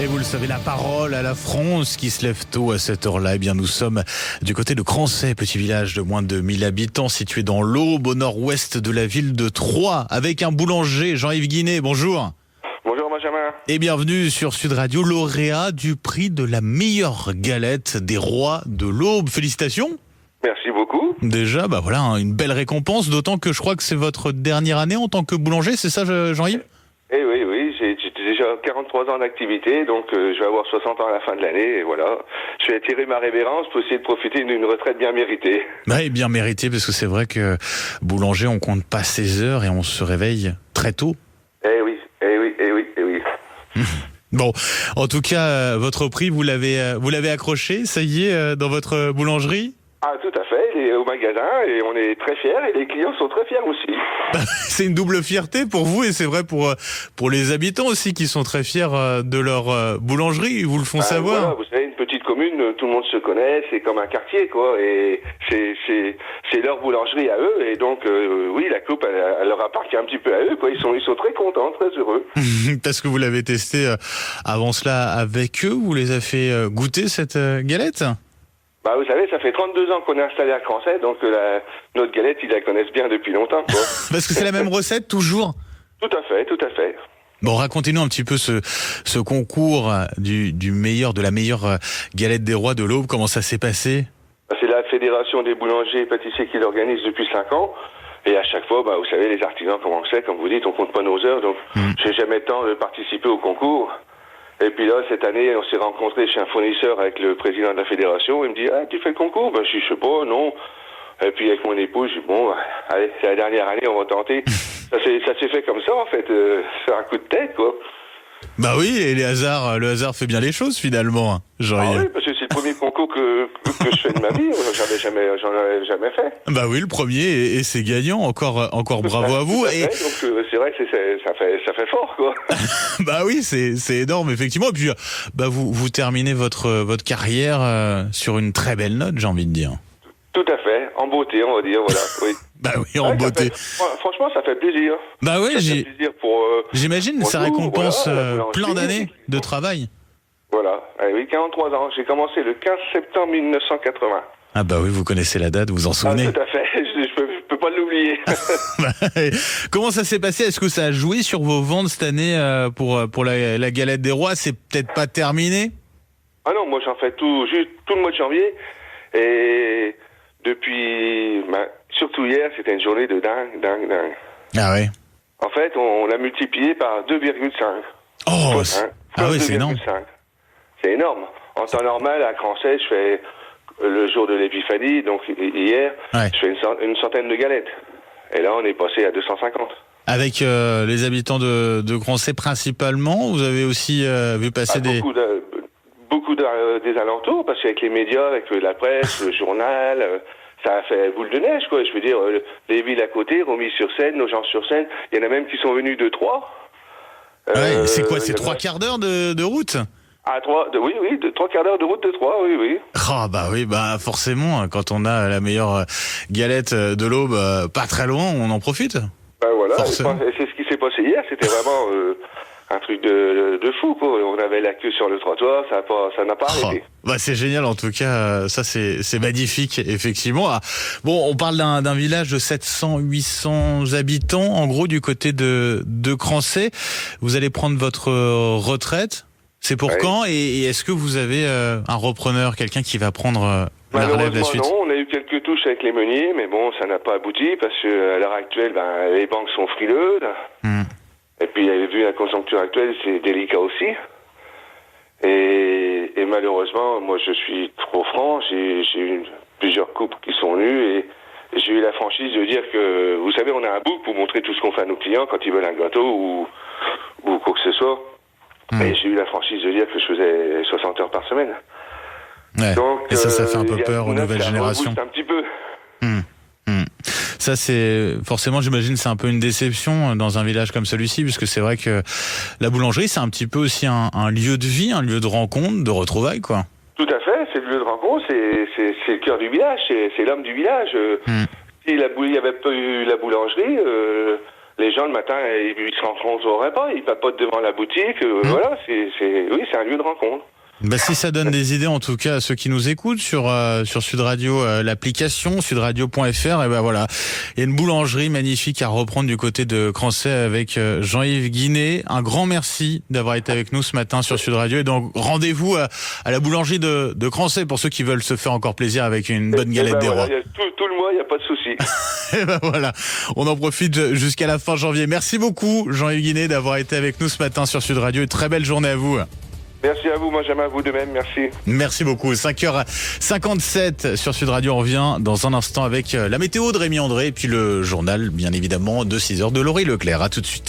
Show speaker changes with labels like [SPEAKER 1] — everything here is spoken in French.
[SPEAKER 1] Et vous le savez, la parole à la France qui se lève tôt à cette heure-là. Eh bien, nous sommes du côté de Crancey, petit village de moins de 1000 habitants situé dans l'Aube, au nord-ouest de la ville de Troyes, avec un boulanger, Jean-Yves Guinet. Bonjour.
[SPEAKER 2] Bonjour Benjamin.
[SPEAKER 1] Et bienvenue sur Sud Radio, lauréat du prix de la meilleure galette des rois de l'Aube. Félicitations.
[SPEAKER 2] Merci beaucoup.
[SPEAKER 1] Déjà, voilà, une belle récompense, d'autant que je crois que c'est votre dernière année en tant que boulanger, c'est ça, Jean-Yves ?
[SPEAKER 2] Eh oui, j'ai déjà 43 ans d'activité, donc je vais avoir 60 ans à la fin de l'année, et voilà. Je vais attirer ma révérence pour essayer de profiter d'une retraite bien méritée.
[SPEAKER 1] Oui, bien méritée, parce que c'est vrai que boulanger, on compte pas ses heures et on se réveille très tôt.
[SPEAKER 2] Eh oui.
[SPEAKER 1] Bon, en tout cas, votre prix, vous l'avez accroché, ça y est, dans votre boulangerie ?
[SPEAKER 2] Ah, tout à fait, il est au magasin et on est très fiers et les clients sont très fiers aussi.
[SPEAKER 1] C'est une double fierté pour vous et c'est vrai pour les habitants aussi qui sont très fiers de leur boulangerie, ils vous le font savoir.
[SPEAKER 2] Voilà, vous savez, une petite commune, tout le monde se connaît, c'est comme un quartier, quoi, et c'est leur boulangerie à eux, et donc, oui, la coupe, elle leur appartient un petit peu à eux, quoi, ils sont très contents, très heureux.
[SPEAKER 1] Parce que vous l'avez testé avant cela avec eux, vous les avez fait goûter cette galette ?
[SPEAKER 2] Vous savez, ça fait 32 ans qu'on est installé à Crancey, donc notre galette, ils la connaissent bien depuis longtemps, quoi.
[SPEAKER 1] Parce que c'est la même recette, toujours ?
[SPEAKER 2] Tout à fait.
[SPEAKER 1] Bon, racontez-nous un petit peu ce concours de la meilleure galette des rois de l'Aube, comment ça s'est passé ?
[SPEAKER 2] C'est la Fédération des boulangers et pâtissiers qui l'organise depuis 5 ans, et à chaque fois, vous savez, les artisans, comment c'est, comme vous dites, on compte pas nos heures, donc j'ai jamais le temps de participer au concours. Et puis là, cette année, on s'est rencontrés chez un fournisseur avec le président de la fédération. Il me dit, tu fais le concours? Je sais pas, non. Et puis avec mon épouse, je dis, allez, c'est la dernière année, on va tenter. Ça s'est fait comme ça, en fait. C'est un coup de tête, quoi.
[SPEAKER 1] Oui, et le hasard fait bien les choses, finalement.
[SPEAKER 2] Oui, parce que c'est le premier concours que je fais de ma vie. J'en avais jamais fait.
[SPEAKER 1] Oui, le premier, et c'est gagnant. Encore bravo à vous.
[SPEAKER 2] Et donc, c'est vrai que ça fait fort, quoi.
[SPEAKER 1] Oui, c'est énorme, effectivement. Et puis, vous terminez votre carrière sur une très belle note, j'ai envie de dire.
[SPEAKER 2] Tout à fait, en beauté, on va dire, voilà. Oui.
[SPEAKER 1] Oui, en beauté.
[SPEAKER 2] Franchement, ça fait plaisir.
[SPEAKER 1] J'imagine, ça récompense plein d'années de travail.
[SPEAKER 2] Voilà, oui, 43 ans. J'ai commencé le 15 septembre 1980.
[SPEAKER 1] Oui, vous connaissez la date, vous en souvenez.
[SPEAKER 2] Tout à fait, je peux pas l'oublier.
[SPEAKER 1] Comment ça s'est passé ? Est-ce que ça a joué sur vos ventes cette année pour la galette des rois ? C'est peut-être pas terminé ?
[SPEAKER 2] Ah non, moi j'en fais tout le mois de janvier. Et depuis, surtout hier, c'était une journée de dingue.
[SPEAKER 1] Ah ouais.
[SPEAKER 2] En fait, on l'a multiplié par 2,5.
[SPEAKER 1] Oh, c'est énorme.
[SPEAKER 2] C'est énorme. En temps normal, à Crancey, je fais le jour de l'épiphanie, donc hier, je fais une centaine de galettes. Et là, on est passé à 250.
[SPEAKER 1] Avec les habitants de Crancey principalement, vous avez aussi vu passer
[SPEAKER 2] beaucoup des alentours, parce qu'avec les médias, avec la presse, le journal, ça a fait boule de neige, quoi. Je veux dire, les villes à côté, Romilly-sur-Seine, Nogent-sur-Seine, il y en a même qui sont venus de Troyes.
[SPEAKER 1] C'est quoi, c'est 3 quarts d'heure de route ?
[SPEAKER 2] Oui, 3 quarts d'heure de route de Troyes, oui.
[SPEAKER 1] Forcément, quand on a la meilleure galette de l'Aube pas très loin, on en profite.
[SPEAKER 2] Voilà, et c'est ce qui s'est passé hier, c'était vraiment un truc de fou, quoi. On avait la queue sur le trottoir, ça n'a pas arrêté.
[SPEAKER 1] C'est génial, en tout cas, ça c'est magnifique, effectivement. On parle d'un village de 700-800 habitants, en gros, du côté de Crancey. Vous allez prendre votre retraite. C'est pour quand ? Et est-ce que vous avez un repreneur, quelqu'un qui va prendre la relève de la suite ?
[SPEAKER 2] Non, on a eu quelques touches avec les meuniers, mais bon, ça n'a pas abouti parce que à l'heure actuelle, les banques sont frileuses. Et puis, vu la conjoncture actuelle, c'est délicat aussi. Et malheureusement, moi, je suis trop franc. J'ai eu plusieurs couples qui sont venus et j'ai eu la franchise de dire que, vous savez, on a un book pour montrer tout ce qu'on fait à nos clients quand ils veulent un gâteau ou quoi que ce soit. Et j'ai eu la franchise de dire que je faisais 60 heures par semaine.
[SPEAKER 1] Ouais. Donc, et ça fait un peu peur aux nouvelles générations.
[SPEAKER 2] Un petit peu.
[SPEAKER 1] Ça, c'est forcément, j'imagine, c'est un peu une déception dans un village comme celui-ci, puisque c'est vrai que la boulangerie, c'est un petit peu aussi un lieu de vie, un lieu de rencontre, de retrouvailles, quoi.
[SPEAKER 2] Tout à fait, c'est le lieu de rencontre, c'est le cœur du village, c'est l'homme du village. S'il n'y avait pas eu la boulangerie, les gens le matin, ils se rencontrent au repas, ils papotent devant la boutique. Voilà, oui, c'est un lieu de rencontre.
[SPEAKER 1] Bah, si ça donne des idées, en tout cas, à ceux qui nous écoutent sur Sud Radio, l'application sudradio.fr, et ben voilà, il y a une boulangerie magnifique à reprendre du côté de Crancey avec Jean-Yves Guinet. Un grand merci d'avoir été avec nous ce matin sur Sud Radio, et donc rendez-vous à la boulangerie de Crancey pour ceux qui veulent se faire encore plaisir avec une bonne galette des rois.
[SPEAKER 2] Tout le mois, il n'y a pas de souci.
[SPEAKER 1] Et ben voilà, on en profite jusqu'à la fin janvier. Merci beaucoup, Jean-Yves Guinet, d'avoir été avec nous ce matin sur Sud Radio, et très belle journée à vous.
[SPEAKER 2] Merci à vous, Benjamin, à vous de même, merci.
[SPEAKER 1] Merci beaucoup. 5h57 sur Sud Radio. On revient dans un instant avec la météo de Rémi André et puis le journal, bien évidemment, de 6h de Laurie Leclerc. À tout de suite.